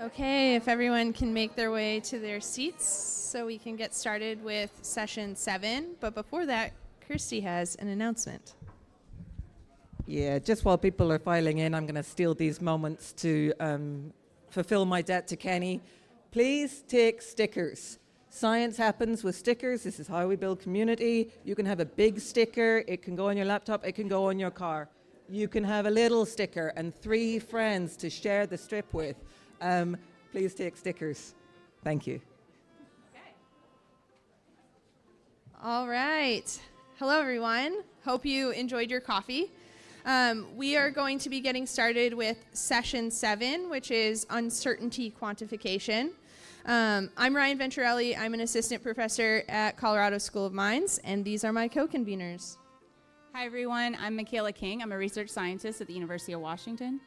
Okay, if everyone can make their way to their seats so we can get started with session 7. But before that, Kirsty has an announcement. Yeah, just while people are filing in, I'm going to steal these moments to fulfill my debt to Kenny. Please take stickers. Science happens with stickers. This is how we build community. You can have a big sticker. It can go on your laptop. It can go on your car. You can have a little sticker and 3 friends to share the strip with. Please take stickers. Thank you. Okay. All right. Hello, everyone. Hope you enjoyed your coffee. We are going to be getting started with session 7, which is uncertainty quantification. I'm Ryan Venturelli. I'm an assistant professor at Colorado School of Mines, and these are my co-conveners. Hi, everyone. I'm Michalea King. I'm a research scientist at the University of Washington.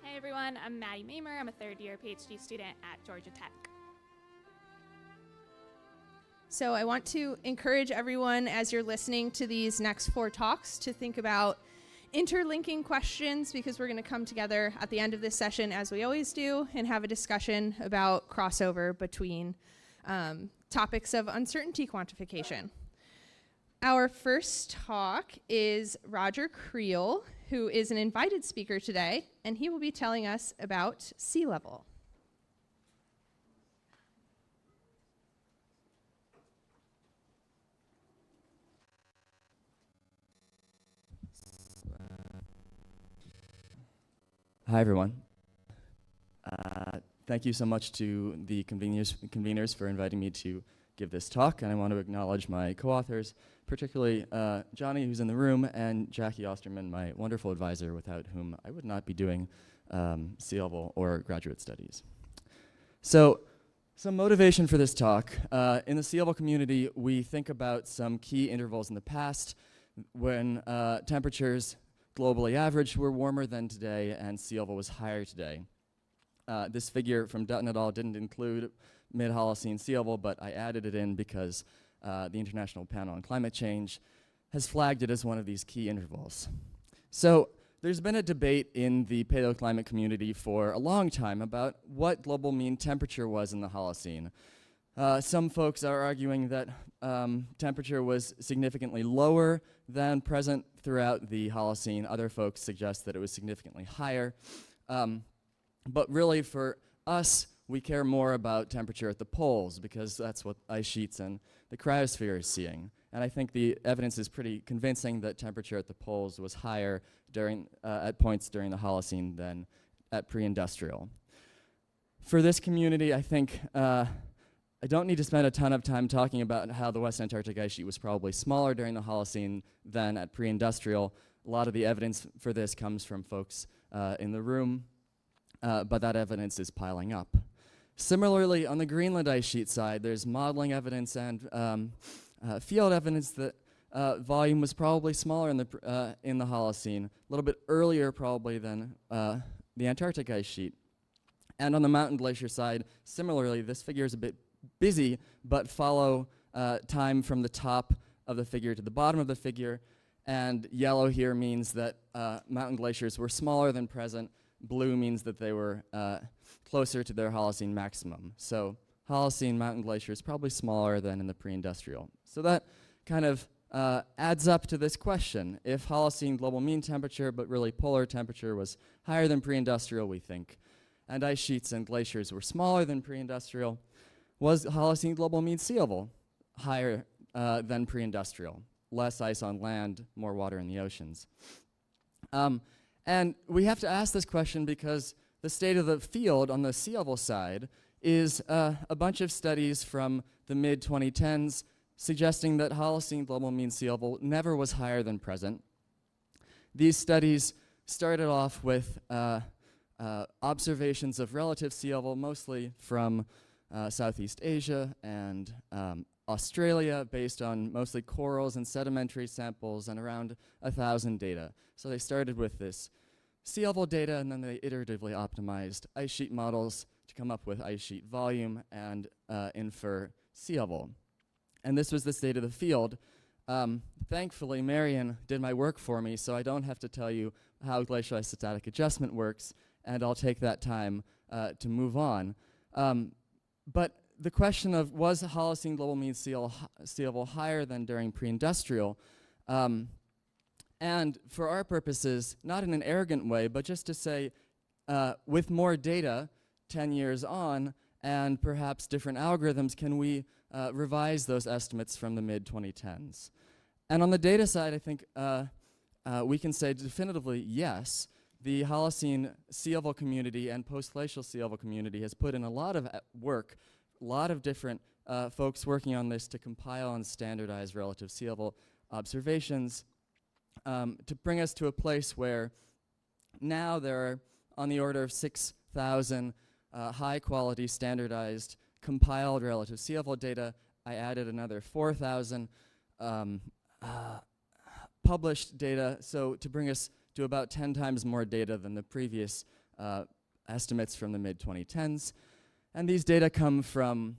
Hey everyone, I'm Maddie Mamer. I'm a third-year PhD student at Georgia Tech. So I want to encourage everyone as you're listening to these next 4 talks to think about interlinking questions, because we're going to come together at the end of this session, as we always do, and have a discussion about crossover between topics of uncertainty quantification. Our first talk is Roger Creel, who is an invited speaker today, and he will be telling us about sea level. Hi, everyone. Thank you so much to the conveners for inviting me to give this talk, and I want to acknowledge my co-authors, particularly Johnny, who's in the room, and Jackie Osterman, my wonderful advisor, without whom I would not be doing sea level or graduate studies. So, some motivation for this talk. In the sea level community, we think about some key intervals in the past when temperatures globally average were warmer than today and sea level was higher today. This figure from Dutton et al. Didn't include mid-Holocene sea level, but I added it in because the International Panel on Climate Change has flagged it as one of these key intervals. So there's been a debate in the paleoclimate community for a long time about what global mean temperature was in the Holocene. Some folks are arguing that temperature was significantly lower than present throughout the Holocene. Other folks suggest that it was significantly higher. But really, for us, we care more about temperature at the poles because that's what ice sheets and the cryosphere is seeing. And I think the evidence is pretty convincing that temperature at the poles was higher at points during the Holocene than at pre-industrial. For this community, I think I don't need to spend a ton of time talking about how the West Antarctic ice sheet was probably smaller during the Holocene than at pre-industrial. A lot of the evidence for this comes from folks in the room, but that evidence is piling up. Similarly, on the Greenland ice sheet side, there's modeling evidence and field evidence that volume was probably smaller in the Holocene, a little bit earlier probably than the Antarctic ice sheet. And on the mountain glacier side, similarly, this figure is a bit busy, but follow time from the top of the figure to the bottom of the figure. And yellow here means that mountain glaciers were smaller than present. Blue means that they were closer to their Holocene maximum. So Holocene mountain glacier is probably smaller than in the pre-industrial. So that kind of adds up to this question. If Holocene global mean temperature, but really polar temperature, was higher than pre-industrial, we think, and ice sheets and glaciers were smaller than pre-industrial, was Holocene global mean sea level higher than pre-industrial? Less ice on land, more water in the oceans. And we have to ask this question because the state of the field on the sea level side is a bunch of studies from the mid-2010s suggesting that Holocene global mean sea level never was higher than present. These studies started off with observations of relative sea level, mostly from Southeast Asia and Australia, based on mostly corals and sedimentary samples and around 1,000 data. So they started with this sea level data, and then they iteratively optimized ice sheet models to come up with ice sheet volume and infer sea level. And this was the state of the field. Thankfully, Marion did my work for me, so I don't have to tell you how glacial isostatic adjustment works, and I'll take that time to move on. But the question of was Holocene global mean sea level higher than during pre-industrial? And for our purposes, not in an arrogant way, but just to say, with more data 10 years on and perhaps different algorithms, can we revise those estimates from the mid-2010s? And on the data side, I think we can say definitively yes. The Holocene sea level community and post-glacial sea level community has put in a lot of work, a lot of different folks working on this to compile and standardize relative sea level observations to bring us to a place where now there are on the order of 6,000 high-quality, standardized, compiled relative sea level data. I added another 4,000 published data, so to bring us to about 10 times more data than the previous estimates from the mid-2010s. And these data come from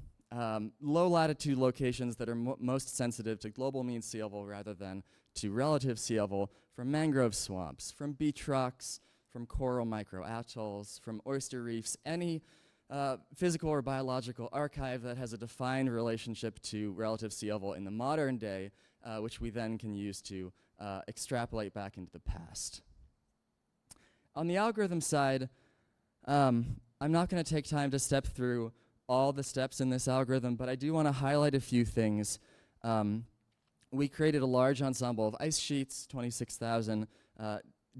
low-latitude locations that are most sensitive to global mean sea level rather than to relative sea level, from mangrove swamps, from beach rocks, from coral microatolls, from oyster reefs, any physical or biological archive that has a defined relationship to relative sea level in the modern day, which we then can use to extrapolate back into the past. On the algorithm side, I'm not going to take time to step through all the steps in this algorithm, but I do want to highlight a few things. We created a large ensemble of ice sheets, 26,000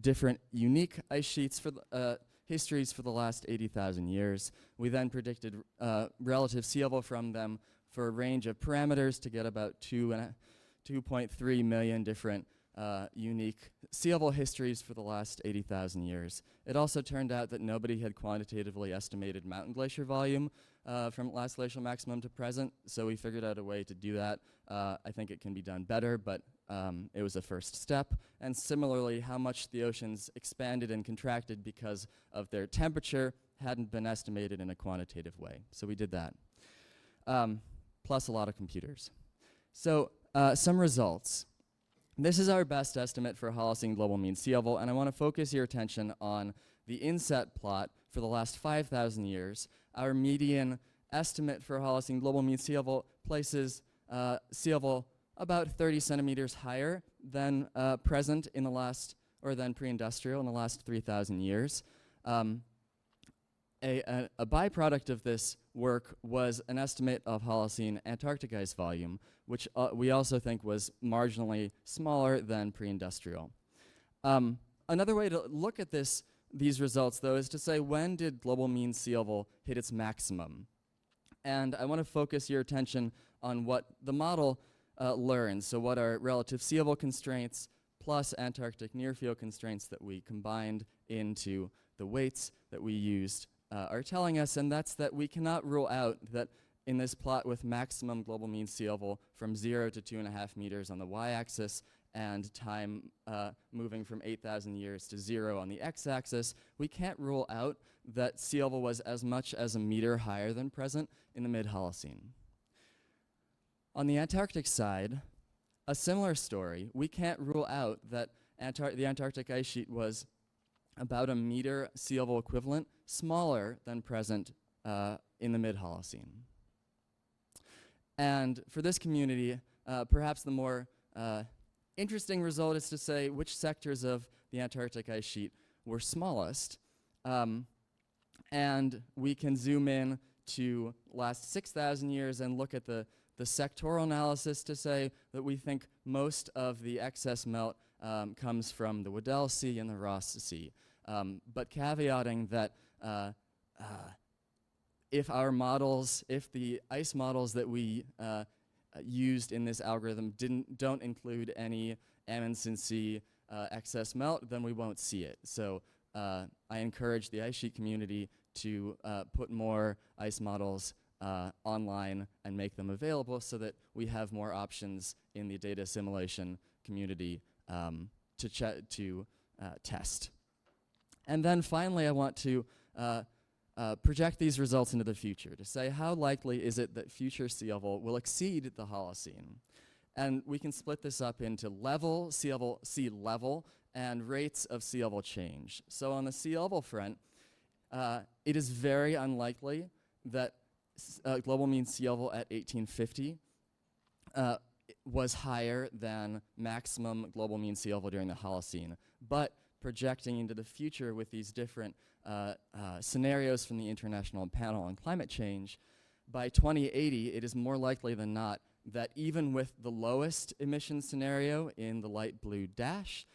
different unique ice sheets for histories for the last 80,000 years. We then predicted relative sea level from them for a range of parameters to get about 2.3 million different unique sea level histories for the last 80,000 years. It also turned out that nobody had quantitatively estimated mountain glacier volume from last glacial maximum to present, so we figured out a way to do that. I think it can be done better, but it was a first step. And similarly, how much the oceans expanded and contracted because of their temperature hadn't been estimated in a quantitative way. So we did that, plus a lot of computers. So some results. This is our best estimate for Holocene global mean sea level, and I want to focus your attention on the inset plot for the last 5,000 years. Our median estimate for Holocene global mean sea level places sea level about 30 centimeters higher than present in the last, or than pre-industrial in the last 3,000 years. A byproduct of this work was an estimate of Holocene Antarctic ice volume, which we also think was marginally smaller than pre-industrial. Another way to look at these results, though, is to say, when did global mean sea level hit its maximum? And I want to focus your attention on what the model learns, so what are relative sea level constraints plus Antarctic near-field constraints that we combined into the weights that we used are telling us, and that's that we cannot rule out that in this plot with maximum global mean sea level from 0 to 2.5 meters on the y-axis and time moving from 8,000 years to 0 on the x-axis, we can't rule out that sea level was as much as a meter higher than present in the mid-Holocene. On the Antarctic side, a similar story. We can't rule out that the Antarctic ice sheet was about a meter sea level equivalent, smaller than present in the mid-Holocene. And for this community, perhaps the more interesting result is to say which sectors of the Antarctic ice sheet were smallest. And we can zoom in to last 6,000 years and look at the sectoral analysis to say that we think most of the excess melt comes from the Weddell Sea and the Ross Sea. But caveating that if the ice models that we used in this algorithm don't include any Amundsen Sea excess melt, then we won't see it. So I encourage the ice sheet community to put more ice models online and make them available so that we have more options in the data assimilation community to test. And then finally, I want to project these results into the future to say how likely is it that future sea level will exceed the Holocene. And we can split this up into sea level, and rates of sea level change. So on the sea level front, it is very unlikely that global mean sea level at 1850 was higher than maximum global mean sea level during the Holocene. But projecting into the future with these different scenarios from the International Panel on Climate Change, by 2080, it is more likely than not that even with the lowest emission scenario in the light blue dash,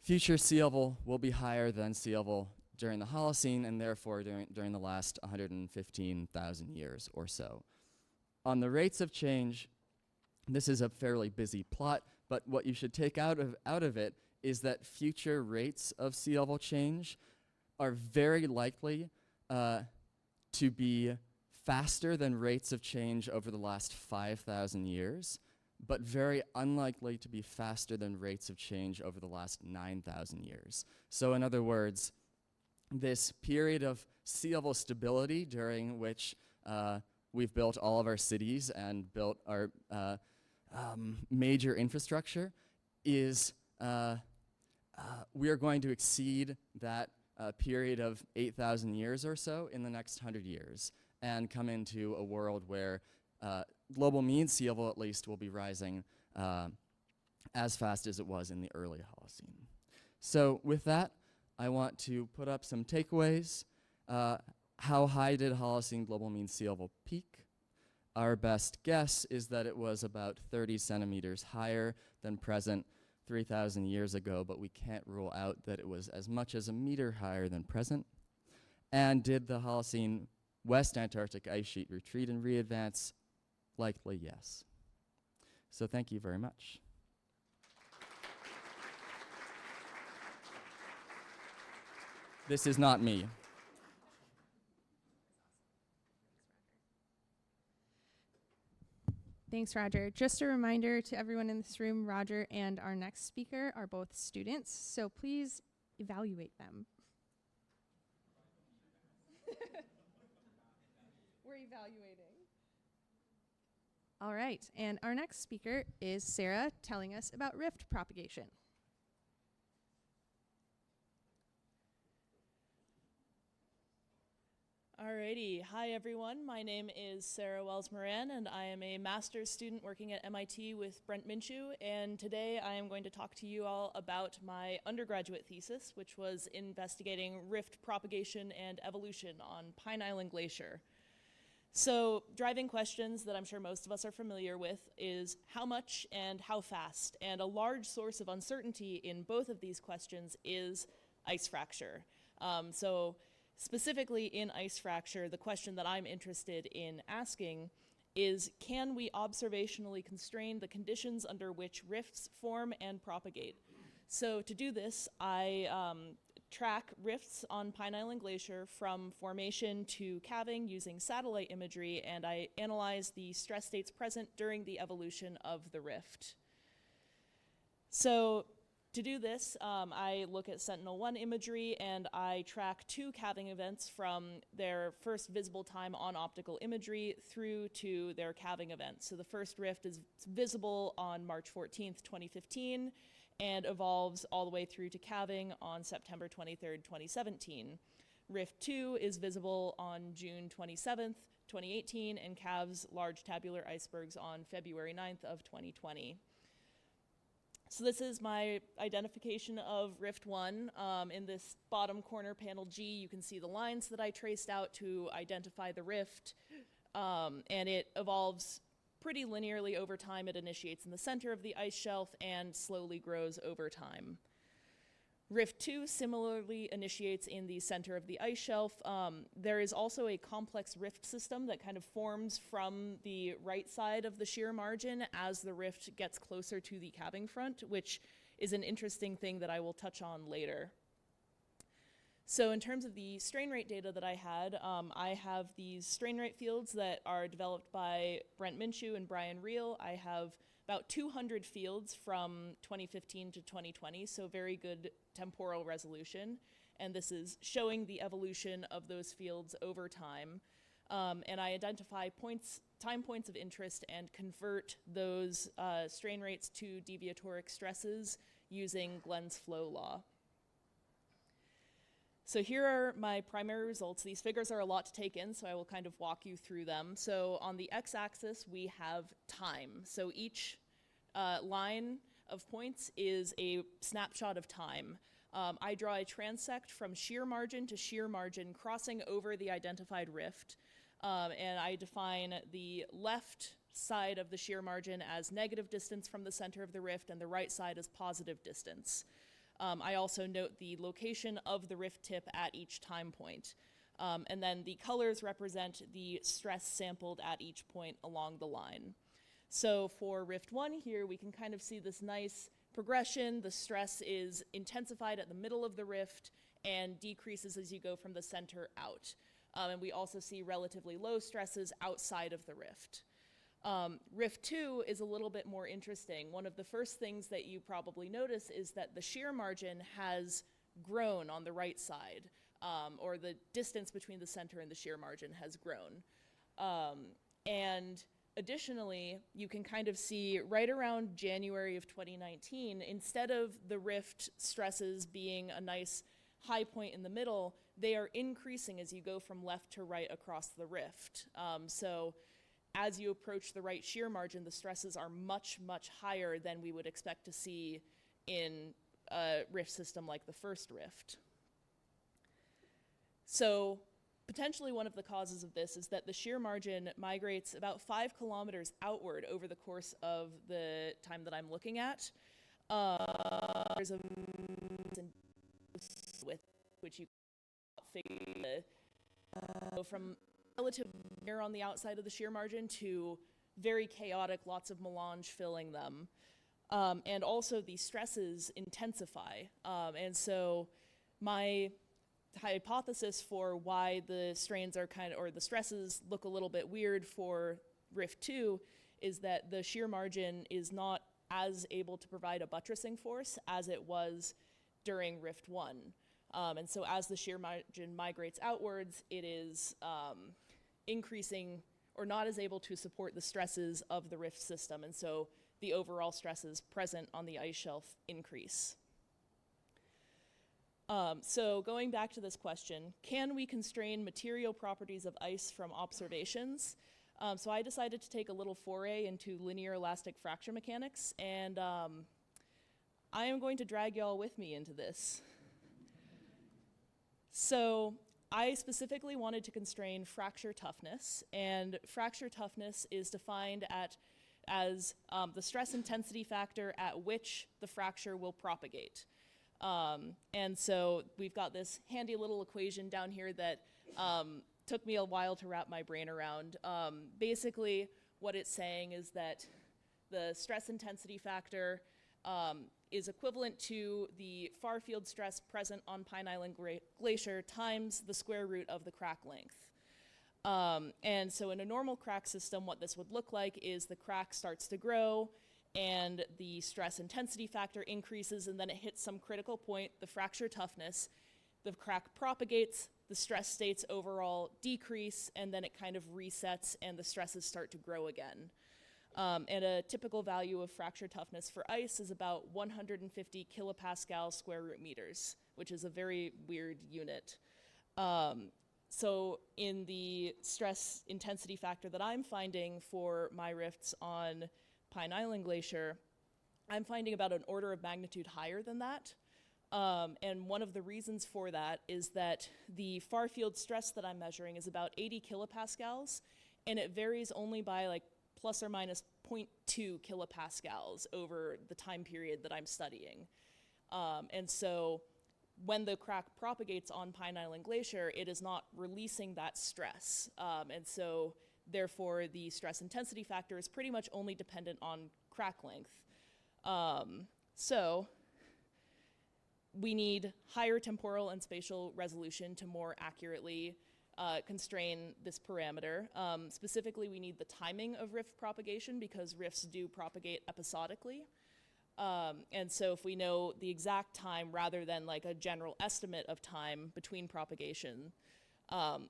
future sea level will be higher than sea level during the Holocene, and therefore during the last 115,000 years or so. On the rates of change, this is a fairly busy plot, but what you should take out of it is that future rates of sea level change are very likely to be faster than rates of change over the last 5,000 years, but very unlikely to be faster than rates of change over the last 9,000 years. So in other words, this period of sea level stability during which we've built all of our cities and built our major infrastructure is we are going to exceed that period of 8,000 years or so in the next 100 years and come into a world where global mean sea level at least will be rising as fast as it was in the early Holocene. So with that, I want to put up some takeaways. How high did Holocene global mean sea level peak? Our best guess is that it was about 30 centimeters higher than present 3,000 years ago, but we can't rule out that it was as much as a meter higher than present. And did the Holocene West Antarctic ice sheet retreat and re-advance? Likely yes. So thank you very much. This is not me. Thanks, Roger. Just a reminder to everyone in this room, Roger and our next speaker are both students, so please evaluate them. We're evaluating. All right, and our next speaker is Sarah, telling us about rift propagation. Alrighty, hi everyone. My name is Sarah Wells-Moran, and I am a master's student working at MIT with Brent Minshew, and today I am going to talk to you all about my undergraduate thesis, which was investigating rift propagation and evolution on Pine Island Glacier. So, driving questions that I'm sure most of us are familiar with is how much and how fast, and a large source of uncertainty in both of these questions is ice fracture. Specifically in ice fracture, the question that I'm interested in asking is, can we observationally constrain the conditions under which rifts form and propagate? So to do this, I track rifts on Pine Island Glacier from formation to calving using satellite imagery, and I analyze the stress states present during the evolution of the rift. So to do this, I look at Sentinel-1 imagery, and I track 2 calving events from their first visible time on optical imagery through to their calving event. So the first rift is visible on March 14th, 2015, and evolves all the way through to calving on September 23rd, 2017. Rift 2 is visible on June 27th, 2018, and calves large tabular icebergs on February 9th of 2020. So this is my identification of Rift 1. In this bottom corner, panel G, you can see the lines that I traced out to identify the rift, and it evolves pretty linearly over time. It initiates in the center of the ice shelf and slowly grows over time. Rift 2 similarly initiates in the center of the ice shelf. There is also a complex rift system that kind of forms from the right side of the shear margin as the rift gets closer to the calving front, which is an interesting thing that I will touch on later. So in terms of the strain rate data that I have these strain rate fields that are developed by Brent Minshew and Brian Reel. I have about 200 fields from 2015 to 2020, so very good temporal resolution. And this is showing the evolution of those fields over time. And I identify time points of interest and convert those strain rates to deviatoric stresses using Glen's flow law. So here are my primary results. These figures are a lot to take in, so I will kind of walk you through them. So on the x-axis, we have time. So each line of points is a snapshot of time. I draw a transect from shear margin to shear margin, crossing over the identified rift. And I define the left side of the shear margin as negative distance from the center of the rift, and the right side as positive distance. I also note the location of the rift tip at each time point. And then the colors represent the stress sampled at each point along the line. So for rift 1 here, we can kind of see this nice progression. The stress is intensified at the middle of the rift and decreases as you go from the center out. And we also see relatively low stresses outside of the rift. Rift 2 is a little bit more interesting. One of the first things that you probably notice is that the shear margin has grown on the right side, or the distance between the center and the shear margin has grown. And additionally, you can kind of see right around January of 2019, instead of the rift stresses being a nice high point in the middle, they are increasing as you go from left to right across the rift. So as you approach the right shear margin, the stresses are much, much higher than we would expect to see in a rift system like the first rift. So potentially one of the causes of this is that the shear margin migrates about 5 kilometers outward over the course of the time that I'm looking at. There's a with which you figure go from relative near on the outside of the shear margin to very chaotic, lots of melange filling them. And also the stresses intensify. And so my hypothesis for why the strains are or the stresses look a little bit weird for Rift 2 is that the shear margin is not as able to provide a buttressing force as it was during Rift 1. And so as the shear margin migrates outwards, it is increasing or not as able to support the stresses of the rift system. And so the overall stresses present on the ice shelf increase. So going back to this question, can we constrain material properties of ice from observations? So I decided to take a little foray into linear elastic fracture mechanics, and I am going to drag y'all with me into this. So I specifically wanted to constrain fracture toughness, and fracture toughness is defined as the stress intensity factor at which the fracture will propagate. And so we've got this handy little equation down here that took me a while to wrap my brain around. Basically, what it's saying is that the stress intensity factor is equivalent to the far field stress present on Pine Island Glacier times the square root of the crack length. And so in a normal crack system, what this would look like is the crack starts to grow and the stress intensity factor increases, and then it hits some critical point, the fracture toughness. The crack propagates, the stress states overall decrease, and then it kind of resets and the stresses start to grow again. And a typical value of fracture toughness for ice is about 150 kilopascal square root meters, which is a very weird unit. So in the stress intensity factor that I'm finding for my rifts on Pine Island Glacier, I'm finding about an order of magnitude higher than that. And one of the reasons for that is that the far field stress that I'm measuring is about 80 kilopascals, and it varies only by like plus or minus 0.2 kilopascals over the time period that I'm studying. And so when the crack propagates on Pine Island Glacier, it is not releasing that stress. And so therefore the stress intensity factor is pretty much only dependent on crack length. So we need higher temporal and spatial resolution to more accurately constrain this parameter. Specifically, we need the timing of rift propagation because rifts do propagate episodically. And so if we know the exact time rather than like a general estimate of time between propagation,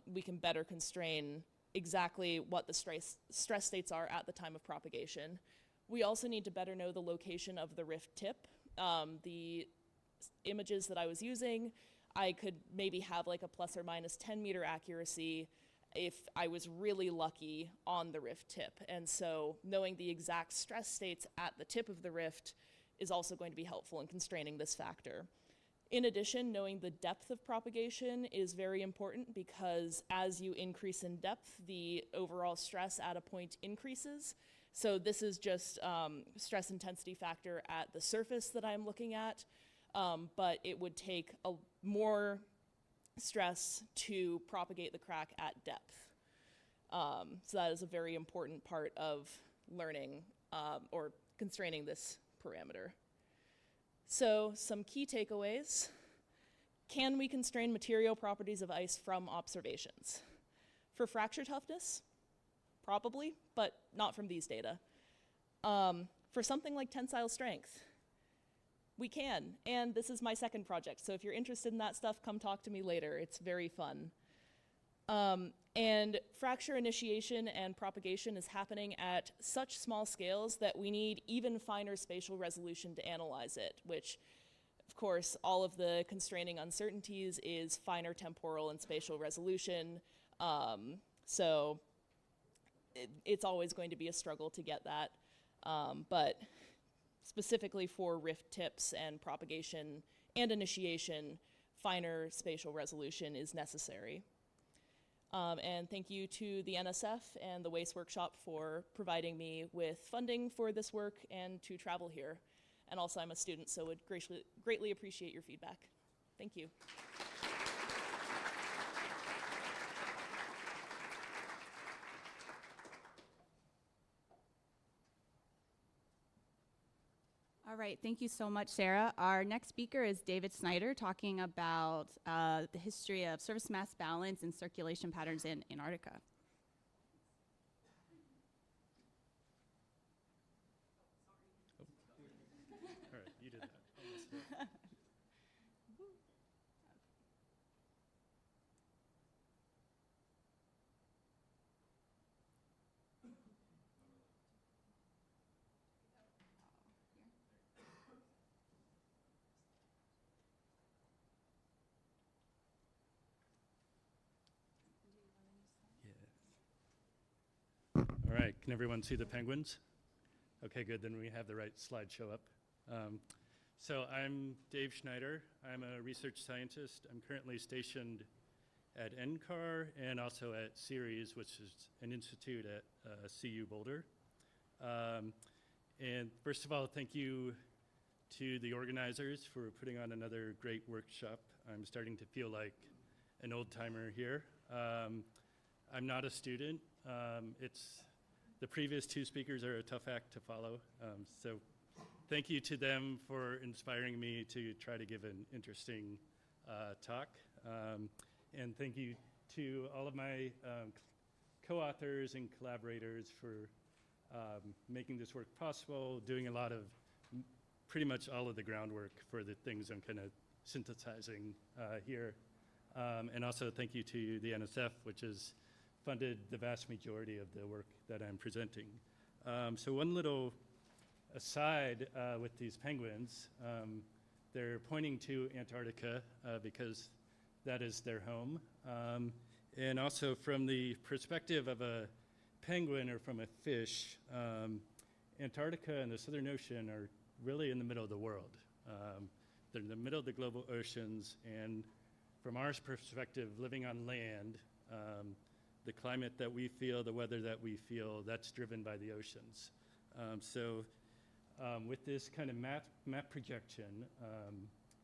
we can better constrain exactly what the stress states are at the time of propagation. We also need to better know the location of the rift tip. The images that I was using I could maybe have like a plus or minus 10 meter accuracy if I was really lucky on the rift tip. And so knowing the exact stress states at the tip of the rift is also going to be helpful in constraining this factor. In addition, knowing the depth of propagation is very important because as you increase in depth, the overall stress at a point increases. So this is just stress intensity factor at the surface that I'm looking at, but it would take more stress to propagate the crack at depth. So that is a very important part of learning or constraining this parameter. So some key takeaways. Can we constrain material properties of ice from observations? For fracture toughness, probably, but not from these data. For something like tensile strength, we can, and this is my second project, so if you're interested in that stuff, come talk to me later. It's very fun. And fracture initiation and propagation is happening at such small scales that we need even finer spatial resolution to analyze it, which, of course, all of the constraining uncertainties is finer temporal and spatial resolution. So it's always going to be a struggle to get that. But specifically for rift tips and propagation and initiation, finer spatial resolution is necessary. And thank you to the NSF and the WAIS Workshop for providing me with funding for this work and to travel here. And also I'm a student, so would greatly appreciate your feedback. Thank you. All right, thank you so much, Sarah. Our next speaker is David Schneider, talking about the history of surface mass balance and circulation patterns in Antarctica. All right, you did that. All right, can everyone see the penguins? Okay, good, then we have the right slide show up. So I'm Dave Schneider. I'm a research scientist. I'm currently stationed at NCAR and also at CERES, which is an institute at CU Boulder. And first of all, thank you to the organizers for putting on another great workshop. I'm starting to feel like an old timer here. I'm not a student. The previous two speakers are a tough act to follow. So thank you to them for inspiring me to try to give an interesting talk. And thank you to all of my co-authors and collaborators for making this work possible, doing a lot of, pretty much all of the groundwork for the things I'm kind of synthesizing here. And also thank you to the NSF, which has funded the vast majority of the work that I'm presenting. So one little aside with these penguins, they're pointing to Antarctica because that is their home. And also from the perspective of a penguin or from a fish, Antarctica and the Southern Ocean are really in the middle of the world. They're in the middle of the global oceans, and from our perspective, living on land, the climate that we feel, the weather that we feel, that's driven by the oceans. So with this kind of map projection,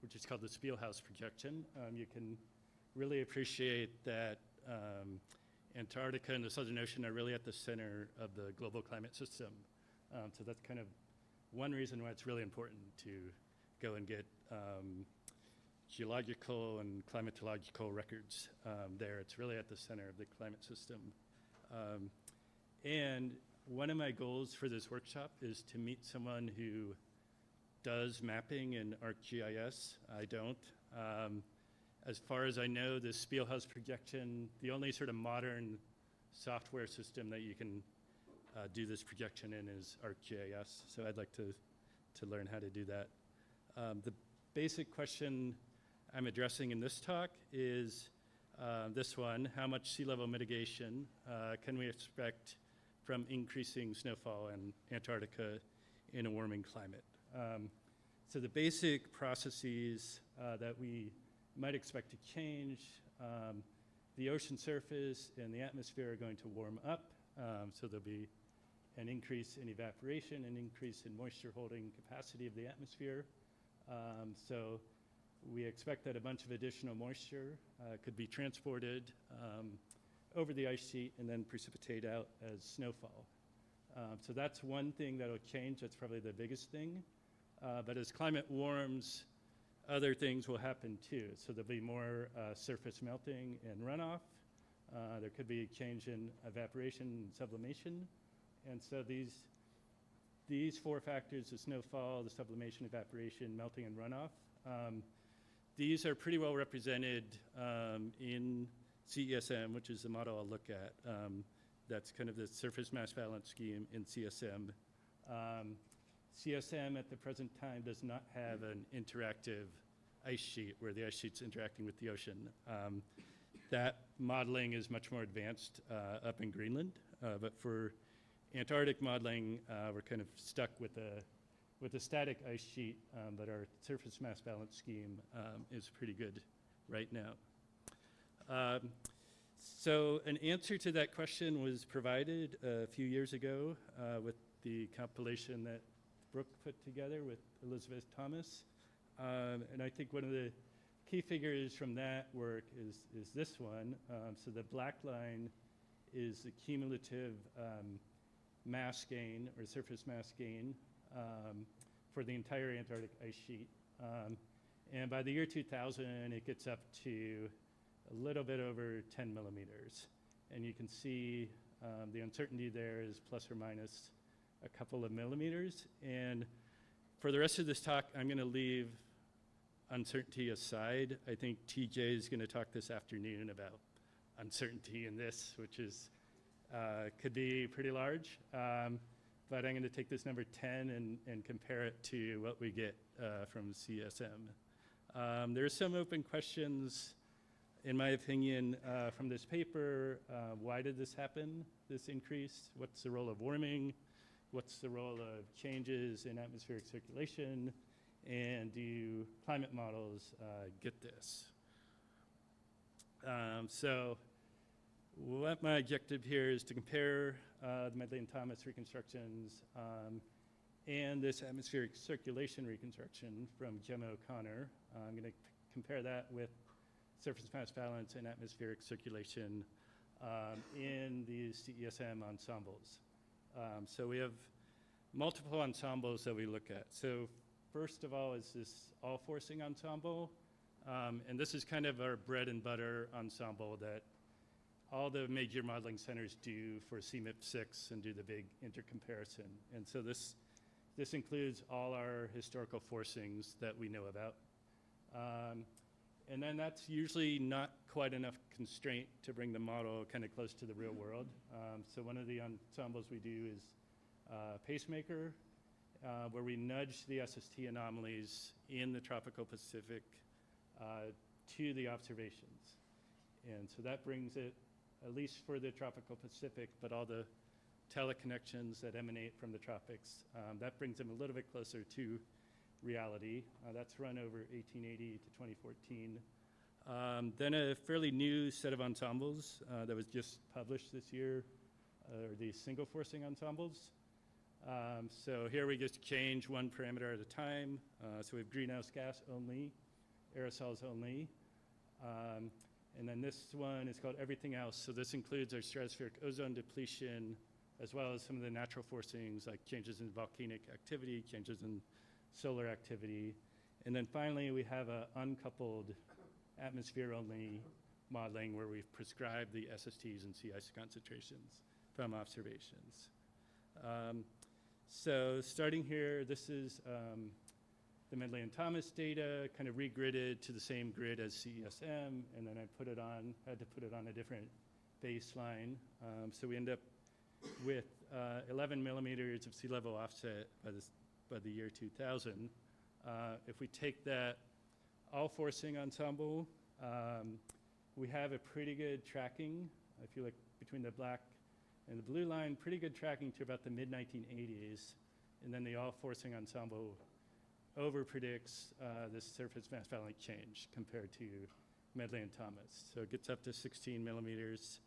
which is called the Spielhaus projection, you can really appreciate that Antarctica and the Southern Ocean are really at the center of the global climate system. So that's kind of one reason why it's really important to go and get geological and climatological records there. It's really at the center of the climate system. And one of my goals for this workshop is to meet someone who does mapping in ArcGIS. I don't. As far as I know, the Spielhaus projection, the only sort of modern software system that you can do this projection in is ArcGIS. So I'd like to learn how to do that. The basic question I'm addressing in this talk is this one: how much sea level mitigation can we expect from increasing snowfall in Antarctica in a warming climate? So the basic processes that we might expect to change, the ocean surface and the atmosphere are going to warm up, so there'll be an increase in evaporation, an increase in moisture holding capacity of the atmosphere. So we expect that a bunch of additional moisture could be transported over the ice sheet and then precipitate out as snowfall. So that's one thing that'll change. That's probably the biggest thing. But as climate warms, other things will happen too. So there'll be more surface melting and runoff. There could be a change in evaporation and sublimation. And so these four factors, the snowfall, the sublimation, evaporation, melting, and runoff, these are pretty well represented in CESM, which is the model I'll look at. That's kind of the surface mass balance scheme in CSM. CSM at the present time does not have an interactive ice sheet where the ice sheet's interacting with the ocean. That modeling is much more advanced up in Greenland, but for Antarctic modeling, we're kind of stuck with a static ice sheet, but our surface mass balance scheme is pretty good right now. So an answer to that question was provided a few years ago with the compilation that Brooke put together with Elizabeth Thomas. And I think one of the key figures from that work is this one. So the black line is the cumulative mass gain or surface mass gain for the entire Antarctic ice sheet. And by the year 2000, it gets up to a little bit over 10 millimeters. And you can see the uncertainty there is plus or minus a couple of millimeters. And for the rest of this talk, I'm going to leave uncertainty aside. I think TJ is going to talk this afternoon about uncertainty in this, which is could be pretty large. But I'm going to take this number 10 and compare it to what we get from CSM. There are some open questions, in my opinion, from this paper. Why did this happen, this increase? What's the role of warming? What's the role of changes in atmospheric circulation? And do climate models get this? So what my objective here is to compare the Medley and Thomas reconstructions and this atmospheric circulation reconstruction from Gemma O'Connor. I'm going to compare that with surface mass balance and atmospheric circulation in these CESM ensembles. So we have multiple ensembles that we look at. So first of all is this all-forcing ensemble. And this is kind of our bread and butter ensemble that all the major modeling centers do for CMIP6 and do the big intercomparison. And so this includes all our historical forcings that we know about. And then that's usually not quite enough constraint to bring the model kind of close to the real world. So one of the ensembles we do is Pacemaker, where we nudge the SST anomalies in the tropical Pacific to the observations. And so that brings it, at least for the tropical Pacific, but all the teleconnections that emanate from the tropics, that brings them a little bit closer to reality. That's run over 1880 to 2014. Then a fairly new set of ensembles that was just published this year are these single forcing ensembles. So here we just change one parameter at a time. So we have greenhouse gas only, aerosols only. And then this one is called everything else. So this includes our stratospheric ozone depletion, as well as some of the natural forcings like changes in volcanic activity, changes in solar activity. And then finally, we have an uncoupled atmosphere-only modeling where we've prescribed the SSTs and sea ice concentrations from observations. So starting here, this is the Medley and Thomas data, kind of regridded to the same grid as CESM, and then I had to put it on a different baseline. So we end up with 11 millimeters of sea level offset by the year 2000. If we take that all forcing ensemble. We have a pretty good tracking. If you look between the black and the blue line, pretty good tracking to about the mid-1980s. And then the all forcing ensemble over-predicts this surface mass balance change compared to Medley and Thomas. So it gets up to 16 millimeters.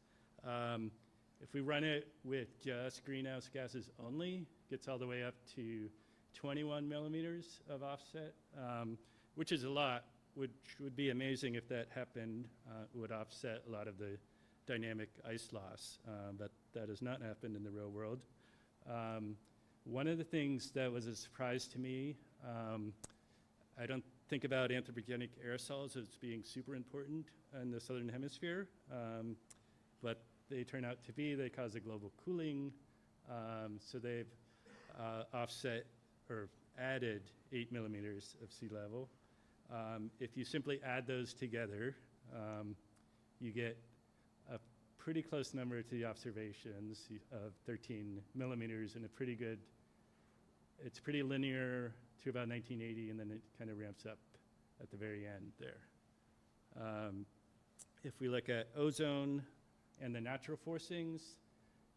If we run it with just greenhouse gases only, it gets all the way up to 21 millimeters of offset, which is a lot, which would be amazing if that happened. It would offset a lot of the dynamic ice loss, but that has not happened in the real world. One of the things that was a surprise to me, I don't think about anthropogenic aerosols as being super important in the southern hemisphere, but they turn out to be. They cause a global cooling, so they've offset or added 8 millimeters of sea level. If you simply add those together, you get a pretty close number to the observations of 13 millimeters and a pretty good, it's pretty linear to about 1980, and then it kind of ramps up at the very end there. If we look at ozone and the natural forcings,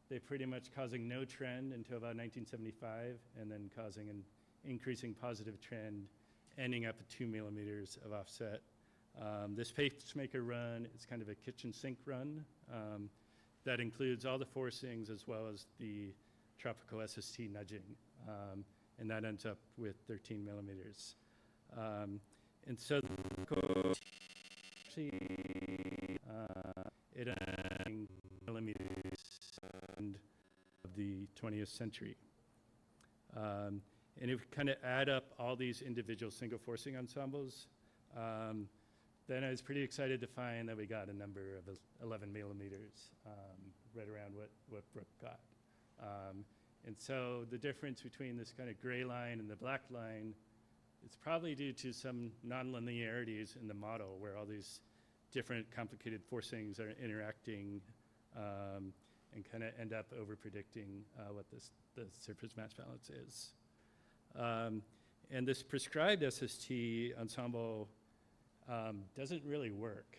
they're pretty much causing no trend until about 1975, and then causing an increasing positive trend, ending up at 2 millimeters of offset. This pacemaker run is kind of a kitchen sink run that includes all the forcings as well as the tropical SST nudging, and that ends up with 13 millimeters. And so it millimeters of the 20th century. And if we kind of add up all these individual single forcing ensembles, then I was pretty excited to find that we got a number of 11 millimeters, right around what Brooke got. And so the difference between this kind of gray line and the black line, it's probably due to some nonlinearities in the model where all these different complicated forcings are interacting and kind of end up over-predicting what the surface mass balance is. And this prescribed SST ensemble doesn't really work.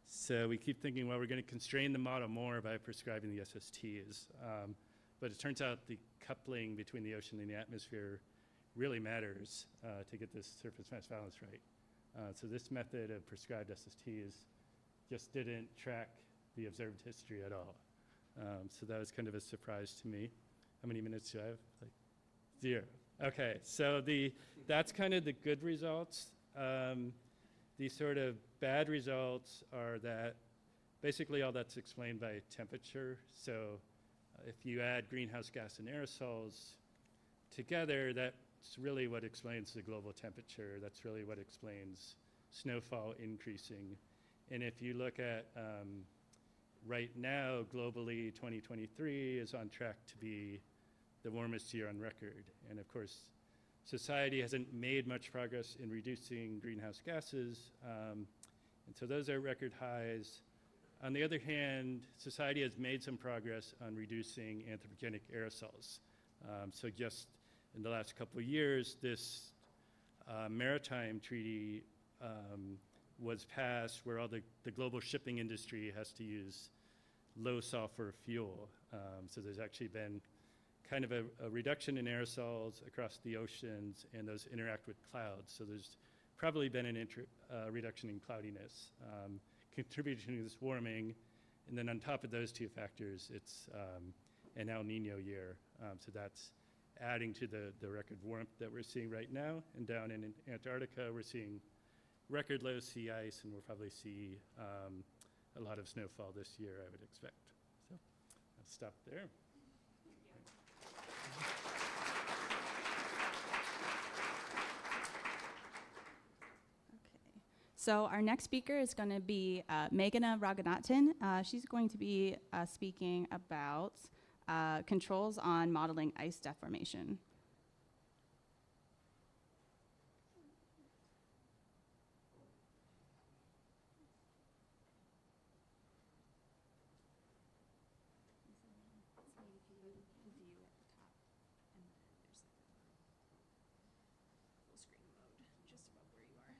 So we keep thinking, well, we're going to constrain the model more by prescribing the SSTs. But it turns out the coupling between the ocean and the atmosphere really matters to get this surface mass balance right. So this method of prescribed SSTs just didn't track the observed history at all. So that was kind of a surprise to me. How many minutes do I have? Like 0. Okay, so that's kind of the good results. The sort of bad results are that basically all that's explained by temperature. So if you add greenhouse gas and aerosols together, that's really what explains the global temperature. That's really what explains snowfall increasing. And if you look at right now, globally, 2023 is on track to be the warmest year on record. And of course, society hasn't made much progress in reducing greenhouse gases. And so those are record highs. On the other hand, society has made some progress on reducing anthropogenic aerosols. So just in the last couple of years, this maritime treaty was passed where all the global shipping industry has to use low sulfur fuel. So there's actually been kind of a reduction in aerosols across the oceans, and those interact with clouds. So there's probably been a reduction in cloudiness, contributing to this warming. And then on top of those two factors, it's an El Nino year. So that's adding to the record warmth that we're seeing right now. And down in Antarctica, we're seeing record low sea ice, and we'll probably see a lot of snowfall this year, I would expect. So I'll stop there. So our next speaker is going to be Meghana Ranganathan. She's going to be speaking about controls on modeling ice deformation. Full screen mode, just about where you are.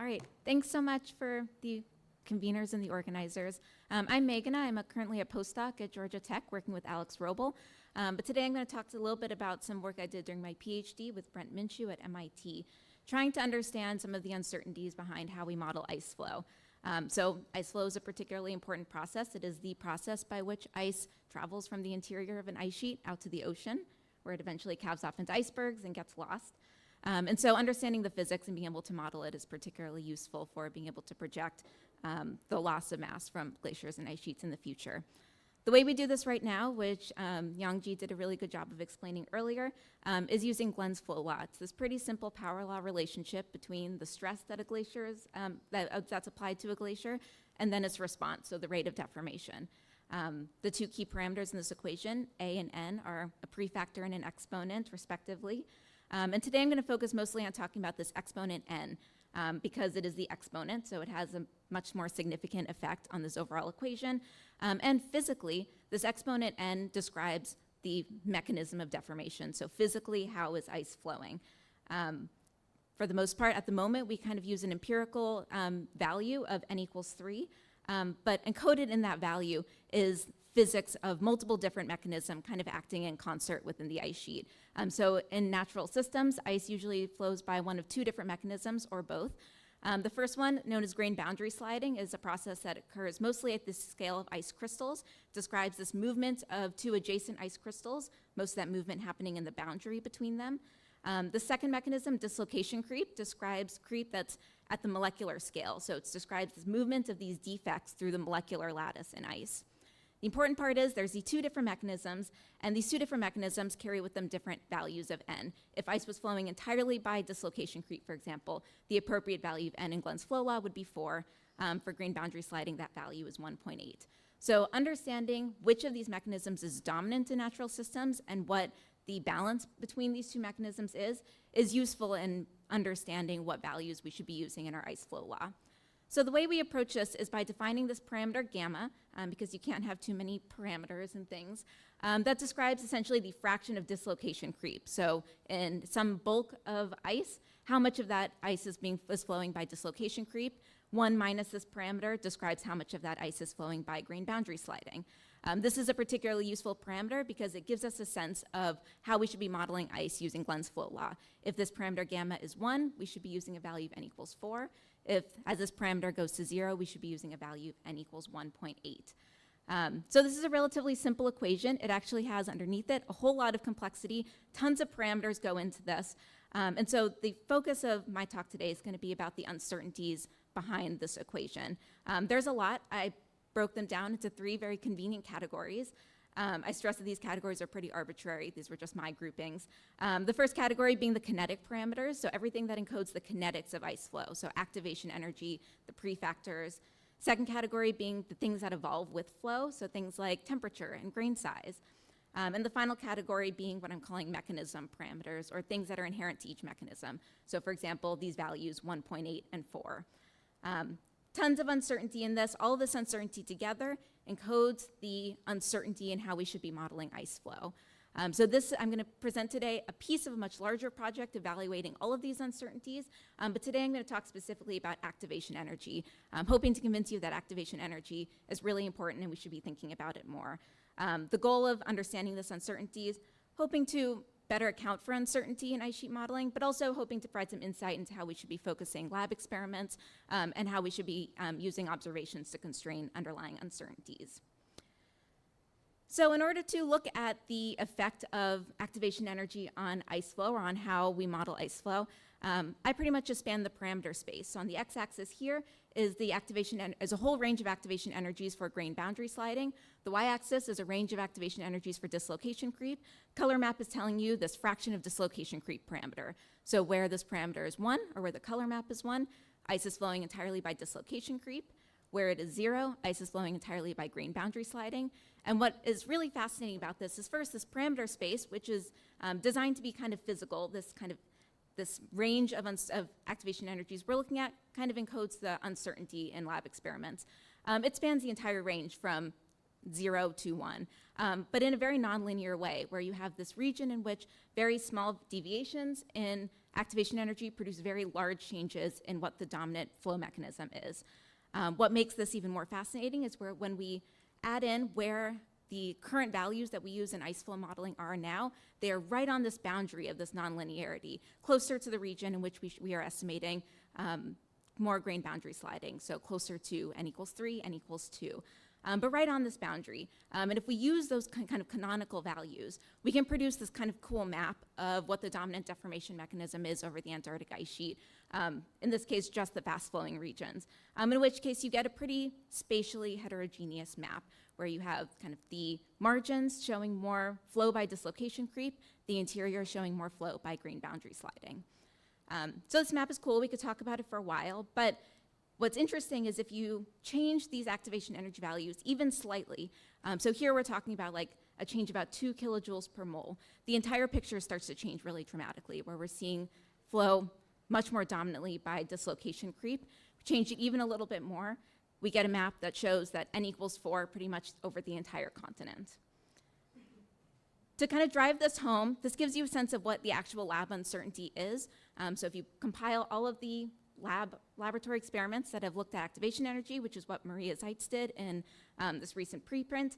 All right, thanks so much for the conveners and the organizers. I'm Meghana. I'm currently a postdoc at Georgia Tech working with Alex Roble. But today I'm going to talk a little bit about some work I did during my PhD with Brent Minshew at MIT, trying to understand some of the uncertainties behind how we model ice flow. So ice flow is a particularly important process. It is the process by which ice travels from the interior of an ice sheet out to the ocean, where it eventually calves off into icebergs and gets lost. And so understanding the physics and being able to model it is particularly useful for being able to project the loss of mass from glaciers and ice sheets in the future. The way we do this right now, which Yangji did a really good job of explaining earlier, is using Glen's flow law. It's this pretty simple power law relationship between the stress that a glacier is, that's applied to a glacier and then its response, so the rate of deformation. The two key parameters in this equation, A and N, are a prefactor and an exponent, respectively. And today I'm going to focus mostly on talking about this exponent N, because it is the exponent, so it has a much more significant effect on this overall equation. And physically, this exponent N describes the mechanism of deformation. So physically, how is ice flowing? For the most part, at the moment, we kind of use an empirical value of N equals 3, but encoded in that value is physics of multiple different mechanisms kind of acting in concert within the ice sheet. So in natural systems, ice usually flows by one of two different mechanisms or both. The first one, known as grain boundary sliding, is a process that occurs mostly at the scale of ice crystals. It describes this movement of two adjacent ice crystals, most of that movement happening in the boundary between them. The second mechanism, dislocation creep, describes creep that's at the molecular scale. So it describes this movement of these defects through the molecular lattice in ice. The important part is there's these two different mechanisms, and these two different mechanisms carry with them different values of N. If ice was flowing entirely by dislocation creep, for example, the appropriate value of N in Glen's flow law would be 4. For grain boundary sliding, that value is 1.8. So understanding which of these mechanisms is dominant in natural systems and what the balance between these two mechanisms is useful in understanding what values we should be using in our ice flow law. So the way we approach this is by defining this parameter gamma, because you can't have too many parameters and things, that describes essentially the fraction of dislocation creep. So in some bulk of ice, how much of that ice is flowing by dislocation creep? 1 minus this parameter describes how much of that ice is flowing by grain boundary sliding. This is a particularly useful parameter because it gives us a sense of how we should be modeling ice using Glen's flow law. If this parameter gamma is 1, we should be using a value of N equals 4. If, as this parameter goes to 0, we should be using a value of N equals 1.8. So this is a relatively simple equation. It actually has underneath it a whole lot of complexity. Tons of parameters go into this. And so the focus of my talk today is going to be about the uncertainties behind this equation. There's a lot. I broke them down into 3 very convenient categories. I stress that these categories are pretty arbitrary. These were just my groupings. The first category being the kinetic parameters, so everything that encodes the kinetics of ice flow, so activation energy, the prefactors. Second category being the things that evolve with flow, so things like temperature and grain size. And the final category being what I'm calling mechanism parameters, or things that are inherent to each mechanism. So for example, these values 1.8 and 4. Tons of uncertainty in this. All of this uncertainty together encodes the uncertainty in how we should be modeling ice flow. So this, I'm going to present today a piece of a much larger project evaluating all of these uncertainties, but today I'm going to talk specifically about activation energy. I'm hoping to convince you that activation energy is really important and we should be thinking about it more. The goal of understanding this uncertainty is hoping to better account for uncertainty in ice sheet modeling, but also hoping to provide some insight into how we should be focusing lab experiments and how we should be using observations to constrain underlying uncertainties. So in order to look at the effect of activation energy on ice flow, or on how we model ice flow, I pretty much just span the parameter space. So on the x-axis here is the is a whole range of activation energies for grain boundary sliding. The y-axis is a range of activation energies for dislocation creep. Color map is telling you this fraction of dislocation creep parameter. So where this parameter is 1, or where the color map is 1, ice is flowing entirely by dislocation creep. Where it is 0, ice is flowing entirely by grain boundary sliding. And what is really fascinating about this is first this parameter space, which is designed to be kind of physical, this range of activation energies we're looking at kind of encodes the uncertainty in lab experiments. It spans the entire range from 0 to 1, but in a very nonlinear way, where you have this region in which very small deviations in activation energy produce very large changes in what the dominant flow mechanism is. What makes this even more fascinating is when we add in where the current values that we use in ice flow modeling are now, they are right on this boundary of this nonlinearity, closer to the region in which we are estimating more grain boundary sliding, so closer to n equals 3, n equals 2. But right on this boundary. And if we use those kind of canonical values, we can produce this kind of cool map of what the dominant deformation mechanism is over the Antarctic ice sheet. In this case, just the fast-flowing regions. In which case, you get a pretty spatially heterogeneous map where you have kind of the margins showing more flow by dislocation creep, the interior showing more flow by grain boundary sliding. So this map is cool. We could talk about it for a while, but what's interesting is if you change these activation energy values even slightly, so here we're talking about like a change about 2 kilojoules per mole, the entire picture starts to change really dramatically, where we're seeing flow much more dominantly by dislocation creep. Change it even a little bit more, we get a map that shows that n equals 4 pretty much over the entire continent. To kind of drive this home, this gives you a sense of what the actual lab uncertainty is. So if you compile all of the laboratory experiments that have looked at activation energy, which is what Maria Zeitz did in this recent preprint,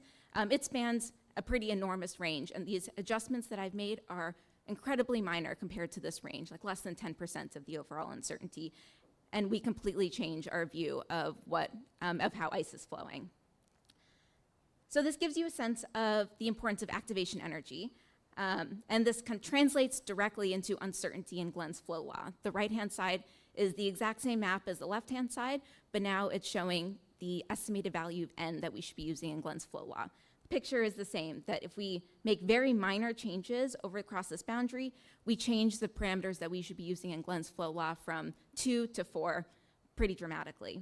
it spans a pretty enormous range, and these adjustments that I've made are incredibly minor compared to this range, like less than 10% of the overall uncertainty, and we completely change our view of how ice is flowing. So this gives you a sense of the importance of activation energy. And this kind of translates directly into uncertainty in Glenn's flow law. The right-hand side is the exact same map as the left-hand side, but now it's showing the estimated value of n that we should be using in Glenn's flow law. The picture is the same, that if we make very minor changes across this boundary, we change the parameters that we should be using in Glenn's flow law from 2 to 4 pretty dramatically.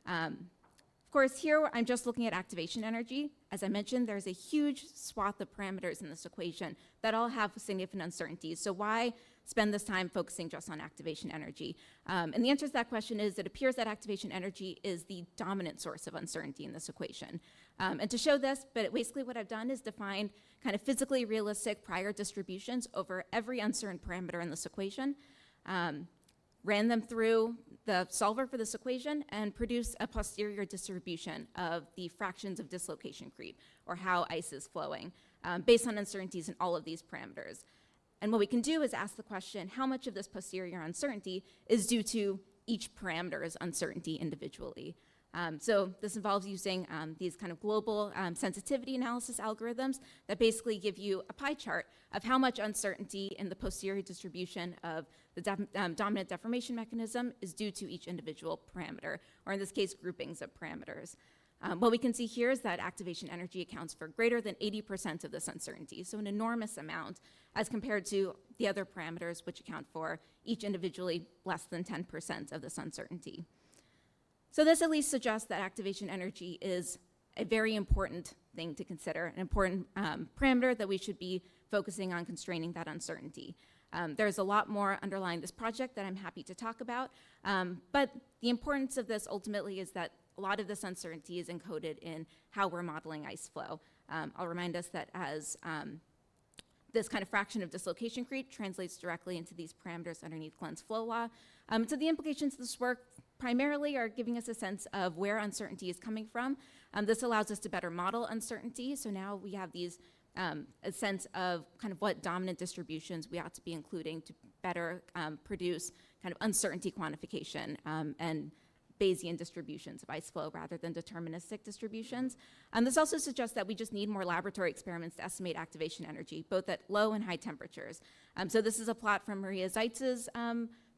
Of course, here I'm just looking at activation energy. As I mentioned, there's a huge swath of parameters in this equation that all have significant uncertainties. So why spend this time focusing just on activation energy? And the answer to that question is it appears that activation energy is the dominant source of uncertainty in this equation. And to show this, but basically what I've done is define kind of physically realistic prior distributions over every uncertain parameter in this equation. Ran them through the solver for this equation and produced a posterior distribution of the fractions of dislocation creep, or how ice is flowing, based on uncertainties in all of these parameters. And what we can do is ask the question, how much of this posterior uncertainty is due to each parameter's uncertainty individually? So this involves using these kind of global sensitivity analysis algorithms that basically give you a pie chart of how much uncertainty in the posterior distribution of the dominant deformation mechanism is due to each individual parameter, or in this case, groupings of parameters. What we can see here is that activation energy accounts for greater than 80% of this uncertainty, so an enormous amount as compared to the other parameters, which account for each individually less than 10% of this uncertainty. So this at least suggests that activation energy is a very important thing to consider, an important parameter that we should be focusing on constraining that uncertainty. There's a lot more underlying this project that I'm happy to talk about, but the importance of this ultimately is that a lot of this uncertainty is encoded in how we're modeling ice flow. I'll remind us that as this kind of fraction of dislocation creep translates directly into these parameters underneath Glenn's flow law. So the implications of this work primarily are giving us a sense of where uncertainty is coming from. This allows us to better model uncertainty. So now we have these a sense of kind of what dominant distributions we ought to be including to better produce kind of uncertainty quantification and Bayesian distributions of ice flow rather than deterministic distributions. This also suggests that we just need more laboratory experiments to estimate activation energy, both at low and high temperatures. So this is a plot from Maria Zeitz's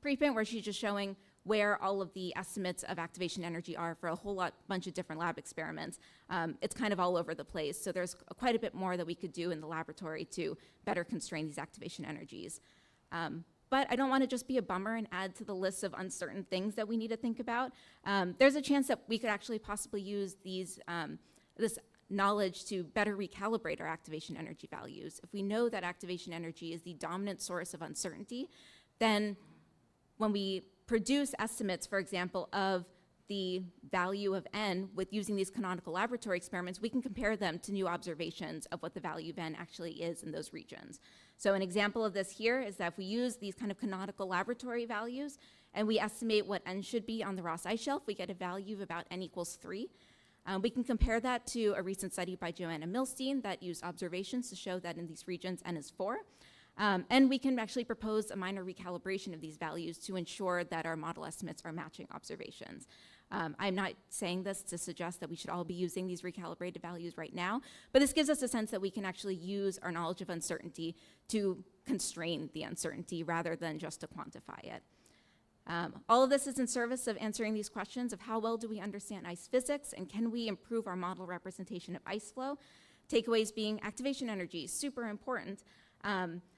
preprint where she's just showing where all of the estimates of activation energy are for a bunch of different lab experiments. It's kind of all over the place, so there's quite a bit more that we could do in the laboratory to better constrain these activation energies. But I don't want to just be a bummer and add to the list of uncertain things that we need to think about. There's a chance that we could actually possibly use this knowledge to better recalibrate our activation energy values. If we know that activation energy is the dominant source of uncertainty, then when we produce estimates, for example, of the value of n with using these canonical laboratory experiments, we can compare them to new observations of what the value of n actually is in those regions. So an example of this here is that if we use these kind of canonical laboratory values and we estimate what n should be on the Ross ice shelf, we get a value of about n equals 3. We can compare that to a recent study by Joanna Milstein that used observations to show that in these regions n is 4. And we can actually propose a minor recalibration of these values to ensure that our model estimates are matching observations. I'm not saying this to suggest that we should all be using these recalibrated values right now, but this gives us a sense that we can actually use our knowledge of uncertainty to constrain the uncertainty rather than just to quantify it. All of this is in service of answering these questions of how well do we understand ice physics and can we improve our model representation of ice flow? Takeaways being activation energy is super important.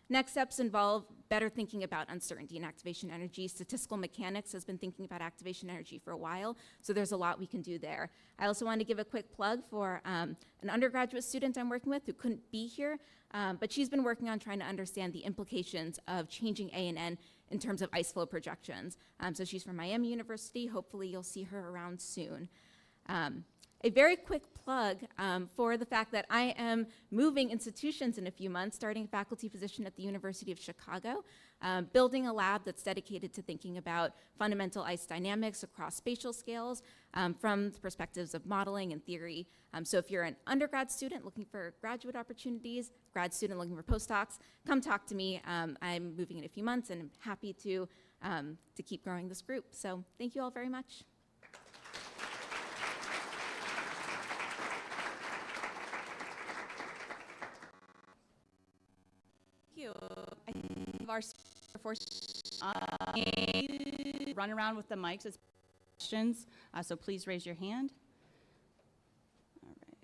Next steps involve better thinking about uncertainty and activation energy. Statistical mechanics has been thinking about activation energy for a while, so there's a lot we can do there. I also want to give a quick plug for an undergraduate student I'm working with who couldn't be here, but she's been working on trying to understand the implications of changing A and N in terms of ice flow projections. So she's from Miami University. Hopefully you'll see her around soon. A very quick plug for the fact that I am moving institutions in a few months, starting a faculty position at the University of Chicago, building a lab that's dedicated to thinking about fundamental ice dynamics across spatial scales from the perspectives of modeling and theory. So if you're an undergrad student looking for graduate opportunities, grad student looking for postdocs, come talk to me. I'm moving in a few months and I'm happy to keep growing this group. So thank you all very much. I think our run around with the mics as questions, so please raise your hand. All right.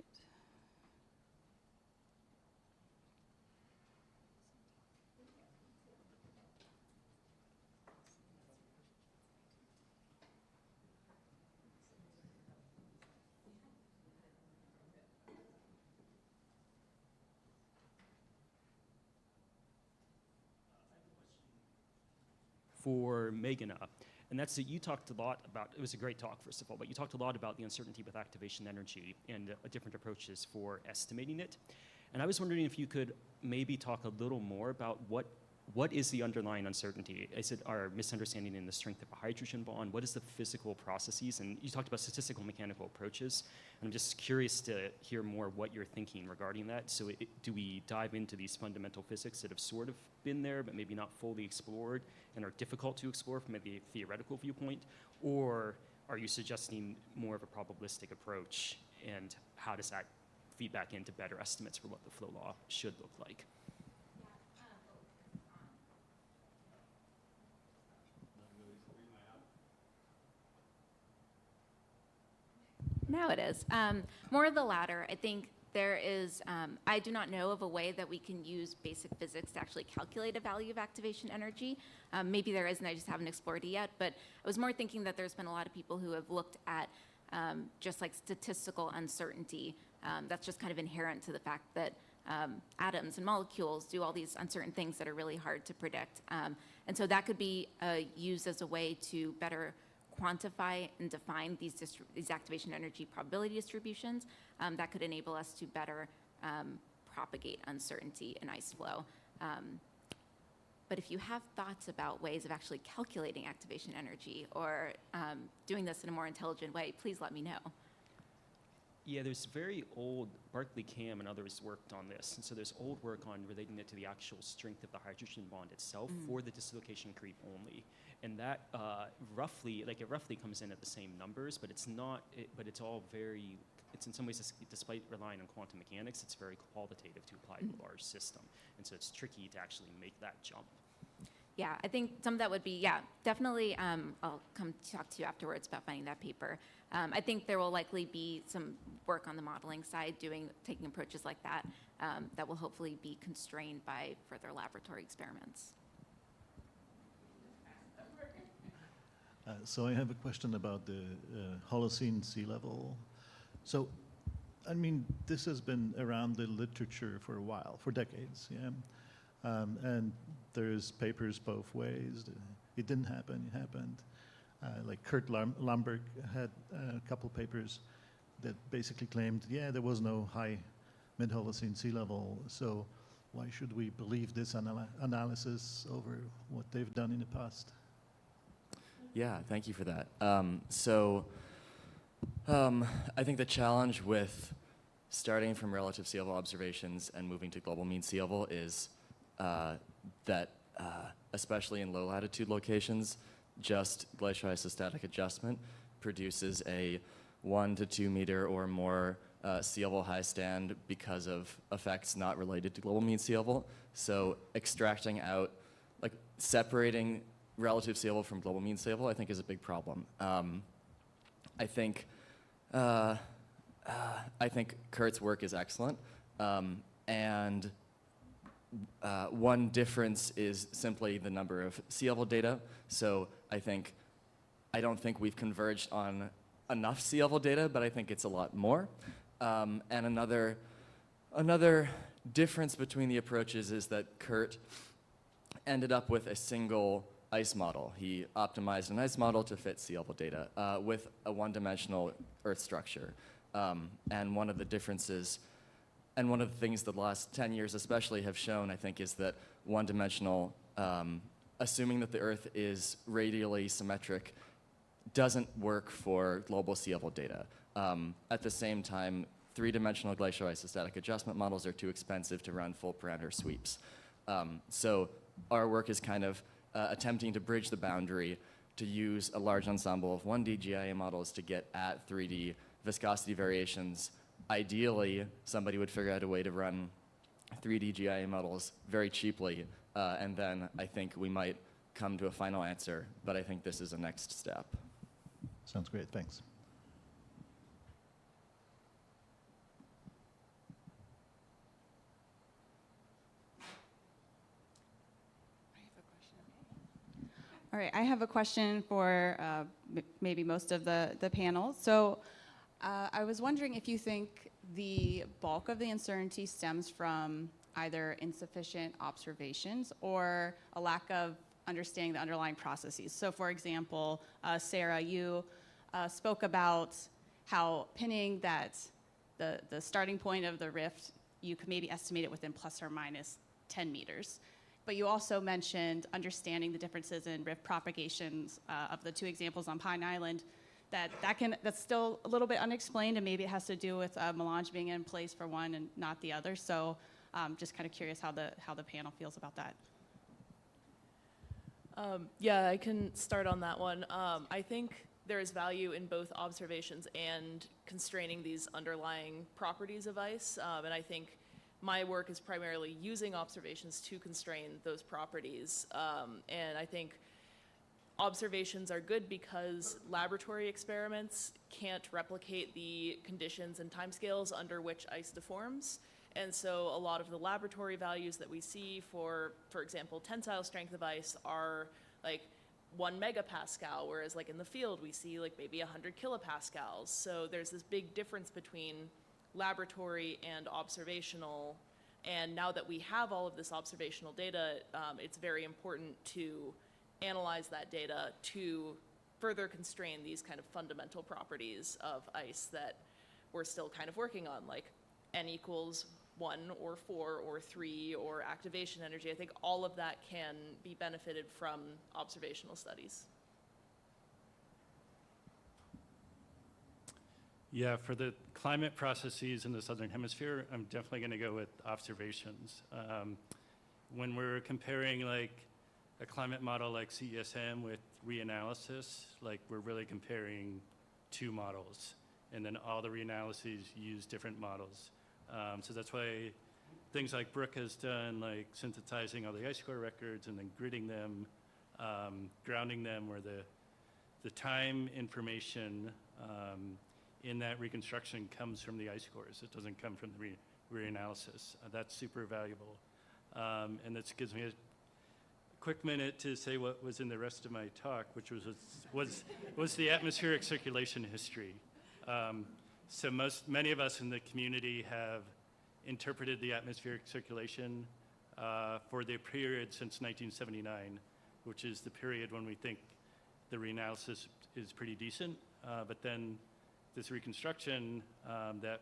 For Meghana, and that's that you talked a lot about, it was a great talk first of all, but you talked a lot about the uncertainty with activation energy and different approaches for estimating it. And I was wondering if you could maybe talk a little more about what is the underlying uncertainty? Is it our misunderstanding in the strength of a hydrogen bond? What is the physical processes? And you talked about statistical mechanical approaches. And I'm just curious to hear more what you're thinking regarding that. So do we dive into these fundamental physics that have sort of been there, but maybe not fully explored and are difficult to explore from a theoretical viewpoint? Or are you suggesting more of a probabilistic approach? And how does that feed back into better estimates for what the flow law should look like? Now it is. More of the latter. I think there is, I do not know of a way that we can use basic physics to actually calculate a value of activation energy. Maybe there is, and I just haven't explored it yet, but I was more thinking that there's been a lot of people who have looked at just like statistical uncertainty. That's just kind of inherent to the fact that atoms and molecules do all these uncertain things that are really hard to predict. And so that could be used as a way to better quantify and define these activation energy probability distributions that could enable us to better propagate uncertainty in ice flow. But if you have thoughts about ways of actually calculating activation energy or doing this in a more intelligent way, please let me know. Yeah, there's very old, Barclay Cam and others worked on this. And so there's old work on relating it to the actual strength of the hydrogen bond itself for the dislocation creep only. And that roughly comes in at the same numbers, but it's not, but it's all very, it's in some ways, despite relying on quantum mechanics, it's very qualitative to apply to a large system. And so it's tricky to actually make that jump. Yeah, I think some of that would be, definitely, I'll come talk to you afterwards about finding that paper. I think there will likely be some work on the modeling side, taking approaches like that, that will hopefully be constrained by further laboratory experiments. So I have a question about the Holocene sea level. So, I mean, this has been around the literature for a while, for decades, yeah? And there's papers both ways. It didn't happen, it happened. Like Kurt Lamberg had a couple papers that basically claimed, yeah, there was no high mid-Holocene sea level, so why should we believe this analysis over what they've done in the past? Yeah, thank you for that. I think the challenge with starting from relative sea level observations and moving to global mean sea level is that, especially in low latitude locations, just glacial isostatic adjustment produces a 1 to 2 meter or more sea level high stand because of effects not related to global mean sea level. So extracting out, like separating relative sea level from global mean sea level, I think is a big problem. I think Kurt's work is excellent, and one difference is simply the number of sea level data. So I don't think we've converged on enough sea level data, but I think it's a lot more. And another difference between the approaches is that Kurt ended up with a single ice model. He optimized an ice model to fit sea level data with a one-dimensional Earth structure. And one of the differences, and one of the things the last 10 years especially have shown, I think, is that one-dimensional, assuming that the Earth is radially symmetric, doesn't work for global sea level data. At the same time, three-dimensional glacial isostatic adjustment models are too expensive to run full parameter sweeps. So our work is kind of attempting to bridge the boundary to use a large ensemble of 1D GIA models to get at 3D viscosity variations. Ideally, somebody would figure out a way to run 3D GIA models very cheaply, and then I think we might come to a final answer, but I think this is a next step. Sounds great, thanks. All right, I have a question for maybe most of the panel. So I was wondering if you think the bulk of the uncertainty stems from either insufficient observations or a lack of understanding the underlying processes. So for example, Sarah, you spoke about how pinning that the starting point of the rift, you could maybe estimate it within plus or minus 10 meters. But you also mentioned understanding the differences in rift propagations of the two examples on Pine Island. That's still a little bit unexplained, and maybe it has to do with melange being in place for one and not the other. So just kind of curious how the panel feels about that. Yeah, I can start on that one. I think there is value in both observations and constraining these underlying properties of ice, and I think my work is primarily using observations to constrain those properties, and I think observations are good because laboratory experiments can't replicate the conditions and timescales under which ice deforms. And so a lot of the laboratory values that we see for example, tensile strength of ice are like 1 megapascal, whereas like in the field we see like maybe 100 kilopascals. So there's this big difference between laboratory and observational. And now that we have all of this observational data, it's very important to analyze that data to further constrain these kind of fundamental properties of ice that we're still kind of working on, like n equals 1 or 4 or 3 or activation energy. I think all of that can be benefited from observational studies. Yeah, for the climate processes in the Southern Hemisphere, I'm definitely going to go with observations. When we're comparing like a climate model like CESM with reanalysis, like we're really comparing two models, and then all the reanalyses use different models. So that's why things like Brooke has done, like synthesizing all the ice core records and then gridding them, grounding them, where the time information in that reconstruction comes from the ice cores. It doesn't come from the reanalysis. That's super valuable. And this gives me a quick minute to say what was in the rest of my talk, which was the atmospheric circulation history. So many of us in the community have interpreted the atmospheric circulation for the period since 1979, which is the period when we think the reanalysis is pretty decent, but then this reconstruction that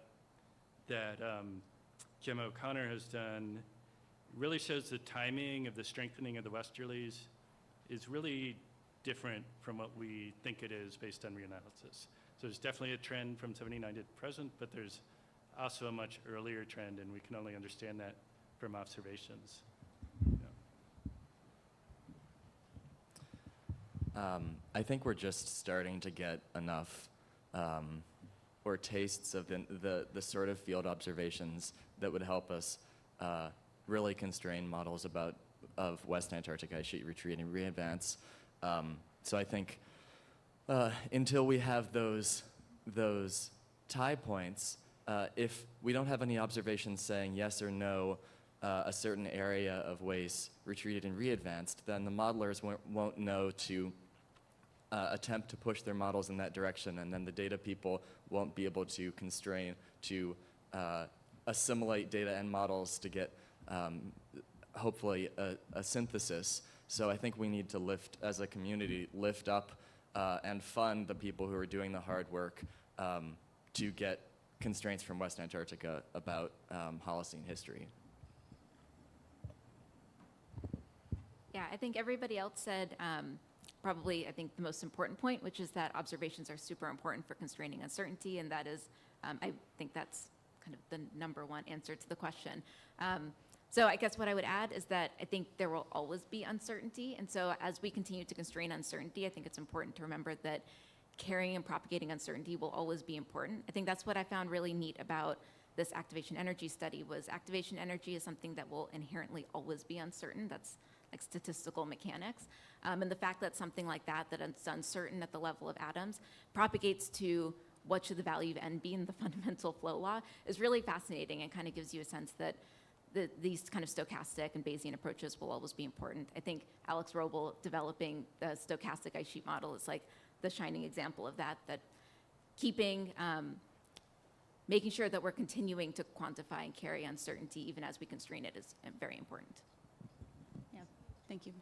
Gemma O'Connor has done really shows the timing of the strengthening of the westerlies is really different from what we think it is based on reanalysis. So there's definitely a trend from 79 to present, but there's also a much earlier trend, and we can only understand that from observations. I think we're just starting to get enough or tastes of the sort of field observations that would help us really constrain models of West Antarctic ice sheet retreat and readvance. So I think until we have those tie points, if we don't have any observations saying yes or no, a certain area of WAIS retreated and readvanced, then the modelers won't know to attempt to push their models in that direction, and then the data people won't be able to constrain to assimilate data and models to get hopefully a synthesis. So I think we need to as a community, lift up and fund the people who are doing the hard work to get constraints from West Antarctica about Holocene history. Yeah, I think everybody else said probably, I think, the most important point, which is that observations are super important for constraining uncertainty, and that is, I think that's kind of the number one answer to the question. So I guess what I would add is that I think there will always be uncertainty, and so as we continue to constrain uncertainty, I think it's important to remember that carrying and propagating uncertainty will always be important. I think that's what I found really neat about this activation energy study was activation energy is something that will inherently always be uncertain. That's like statistical mechanics. And the fact that something like that it's uncertain at the level of atoms, propagates to what should the value of n be in the fundamental flow law is really fascinating and kind of gives you a sense that these kind of stochastic and Bayesian approaches will always be important. I think Alex Roble developing the stochastic ice sheet model is like the shining example of that keeping, making sure that we're continuing to quantify and carry uncertainty even as we constrain it is very important. Yeah, thank you.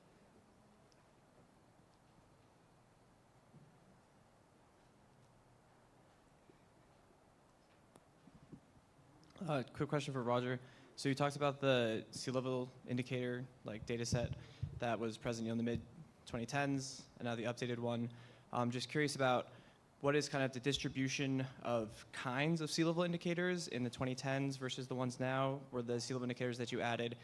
Quick question for Roger. So you talked about the sea level indicator data set that was present in the mid 2010s and now the updated one. I'm just curious about what is kind of the distribution of kinds of sea level indicators in the 2010s versus the ones now? Were the sea level indicators that you added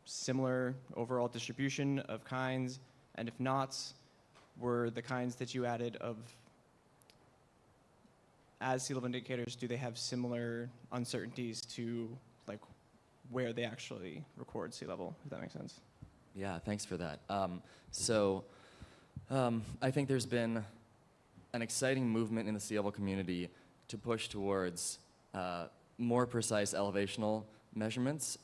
similar overall distribution of kinds? And if not, were the kinds that you added as sea level indicators, do they have similar uncertainties to where they actually record sea level, if that makes sense? Yeah, thanks for that. I think there's been an exciting movement in the sea level community to push towards more precise elevational measurements.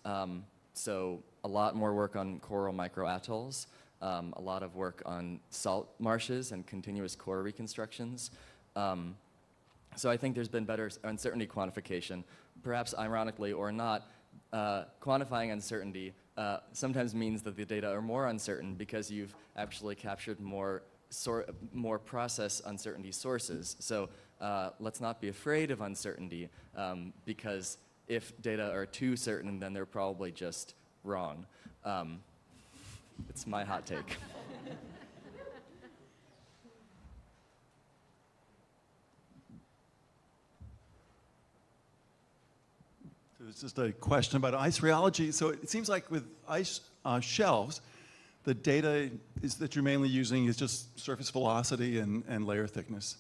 So a lot more work on coral microatolls, a lot of work on salt marshes and continuous core reconstructions. So I think there's been better uncertainty quantification. Perhaps ironically or not, quantifying uncertainty sometimes means that the data are more uncertain because you've actually captured more process uncertainty sources. So let's not be afraid of uncertainty because if data are too certain, then they're probably just wrong. It's my hot take. It's just a question about ice rheology. So it seems like with ice shelves, the data that you're mainly using is just surface velocity and layer thickness.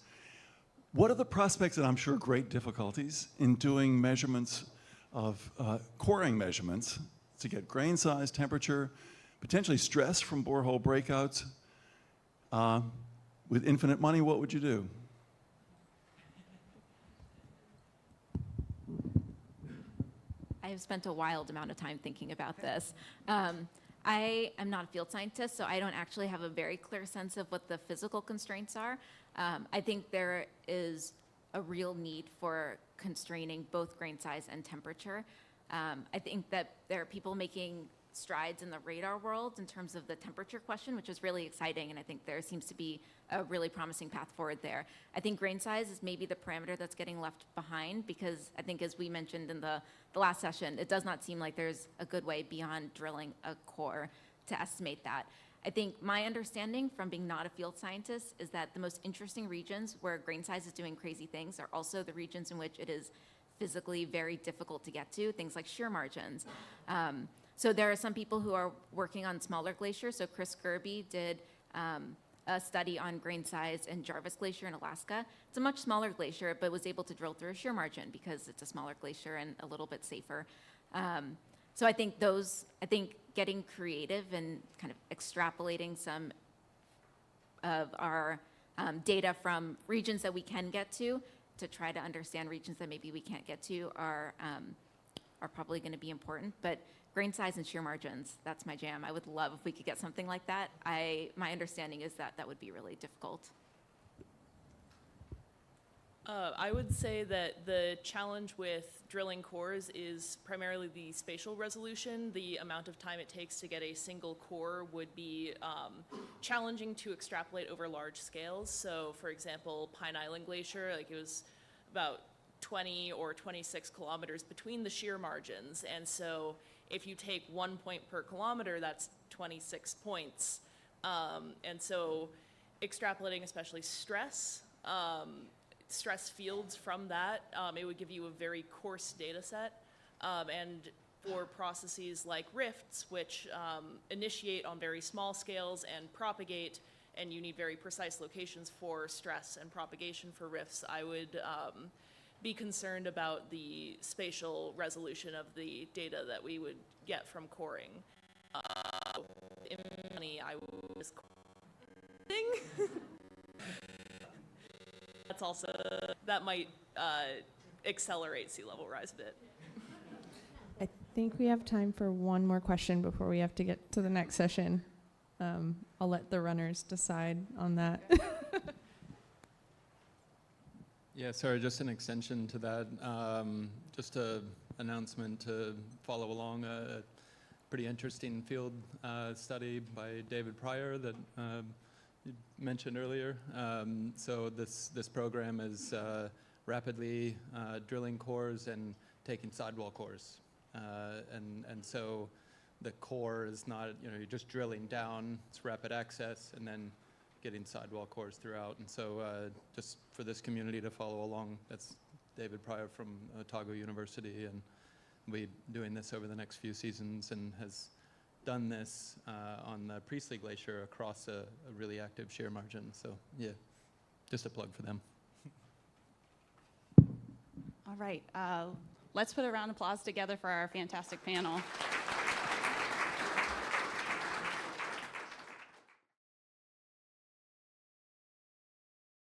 What are the prospects, and I'm sure great difficulties, in doing measurements of coring measurements to get grain size, temperature, potentially stress from borehole breakouts? With infinite money, what would you do? I have spent a wild amount of time thinking about this. I am not a field scientist, so I don't actually have a very clear sense of what the physical constraints are. I think there is a real need for constraining both grain size and temperature. I think that there are people making strides in the radar world in terms of the temperature question, which is really exciting, and I think there seems to be a really promising path forward there. I think grain size is maybe the parameter that's getting left behind, because I think, as we mentioned in the last session, it does not seem like there's a good way beyond drilling a core to estimate that. I think my understanding from being not a field scientist is that the most interesting regions where grain size is doing crazy things are also the regions in which it is physically very difficult to get to, things like shear margins. So there are some people who are working on smaller glaciers. So Chris Gerby did a study on grain size in Jarvis Glacier in Alaska. It's a much smaller glacier, but was able to drill through a shear margin because it's a smaller glacier and a little bit safer. So I think getting creative and kind of extrapolating some of our data from regions that we can get to try to understand regions that maybe we can't get to are probably going to be important. But grain size and shear margins, that's my jam. I would love if we could get something like that. My understanding is that would be really difficult. I would say that the challenge with drilling cores is primarily the spatial resolution. The amount of time it takes to get a single core would be challenging to extrapolate over large scales. So, for example, Pine Island Glacier, like it was about 20 or 26 kilometers between the shear margins. And so if you take 1 point per kilometer, that's 26 points. And so extrapolating especially stress fields from that, it would give you a very coarse data set. And for processes like rifts, which initiate on very small scales and propagate, and you need very precise locations for stress and propagation for rifts, I would be concerned about the spatial resolution of the data that we would get from coring. In money, I was that's also, that might accelerate sea level rise a bit. I think we have time for one more question before we have to get to the next session. I'll let the runners decide on that. Yeah, sorry, just an extension to that. Just an announcement to follow along a pretty interesting field study by David Pryor that you mentioned earlier. So this program is rapidly drilling cores and taking sidewall cores. And so the core is not, you're just drilling down, it's rapid access, and then getting sidewall cores throughout. And so just for this community to follow along, that's David Pryor from Otago University, and we'll be doing this over the next few seasons and has done this on the Priestley Glacier across a really active shear margin. So yeah, just a plug for them. All right, let's put a round of applause together for our fantastic panel.